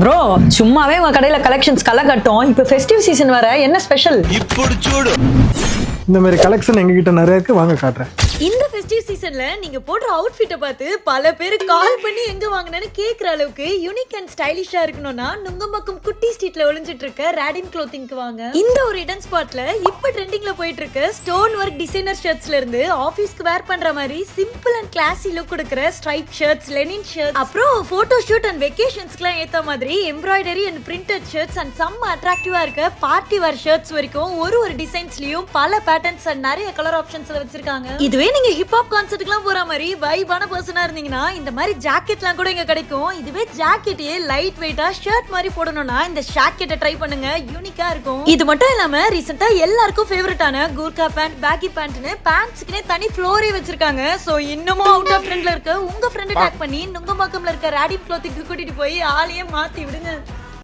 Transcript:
Bro சும்மாவே உங்க கடையில கலெக்ஷன்ஸ் களை கட்டும். இப்போ ஃபெஸ்டிவ் சீசன் வர என்ன ஸ்பெஷல்? இப்படி சூடு. இந்த மாதிரி கலெக்ஷன் எங்ககிட்ட நிறைய இருக்கு, வாங்க காட்டுறேன். இந்த ஃபெஸ்டிவ் சீசன்ல நீங்க போடுற அவுட்ஃபிட்டை பார்த்து பல பேர் கால் பண்ணி எங்க வாங்கினேன்னு கேக்குற அளவுக்கு யூனிக் அண்ட் ஸ்டைலிஷா இருக்கணும்னா நுங்கம்பாக்கம் குட்டி ஸ்ட்ரீட்ல ஒளிஞ்சிட்டு இருக்க ராடின் க்ளோத்திங்க்கு வாங்க. இந்த ஒரு இடன் ஸ்பாட்ல இப்ப ட்ரெண்டிங்ல போயிட்டு இருக்க ஸ்டோன் ஒர்க் டிசைனர் ஷர்ட்ஸ்ல இருந்து ஆபீஸ்க்கு வேர் பண்ற மாதிரி சிம்பிள் அண்ட் கிளாசி லுக் கொடுக்குற ஸ்ட்ரைப் ஷர்ட்ஸ், லெனின் ஷர்ட்ஸ், அப்புறம் போட்டோ ஷூட் அண்ட் வெக்கேஷன்ஸ்க்குலாம் ஏத்த மாதிரி embroidery and printed shirts and செம்ம அட்ராக்டிவா இருக்க பார்ட்டி வேர் ஷர்ட்ஸ் வரைக்கும் ஒரு டிசைன்ஸ்லயும் பல பேட்டர்ன்ஸ் அண்ட் நிறைய கலர் ஆப்ஷன்ஸ்ல வச்சிருக்காங்க. இதுவே நீங்க ஹிப் ஹாப் கான்சர்ட்க்குலாம் போற மாதிரி வைபான பர்சனா இருந்தீங்கன்னா இந்த மாதிரி ஜாக்கெட்லாம் கூட இங்க கிடைக்கும். இதுவே ஜாக்கெட்டே லைட் வெயிட்டா ஷர்ட் மாதிரி போடணும்னா இந்த ஜாக்கெட்டை ட்ரை பண்ணுங்க, யூனிக்கா இருக்கும். இது மட்டும் இல்லாம ரீசெண்டா எல்லாருக்கும் ஃபேவரட்டான கூர்கா பேண்ட், பேக்கி பேண்ட்னு பேண்ட்ஸ்க்குனே தனி ஃப்ளோரே வச்சிருக்காங்க. சோ இன்னமும் அவுட் ஆஃப் ட்ரெண்ட்ல இருக்க உங்க ஃப்ரெண்ட் டேக் பண்ணி நுங்கம்பாக்கம்ல இருக்க ராடின் க்ளோத்திங்க்கு கூட்டிட்டு போய் ஆளையே மாத்தி விடுங்க.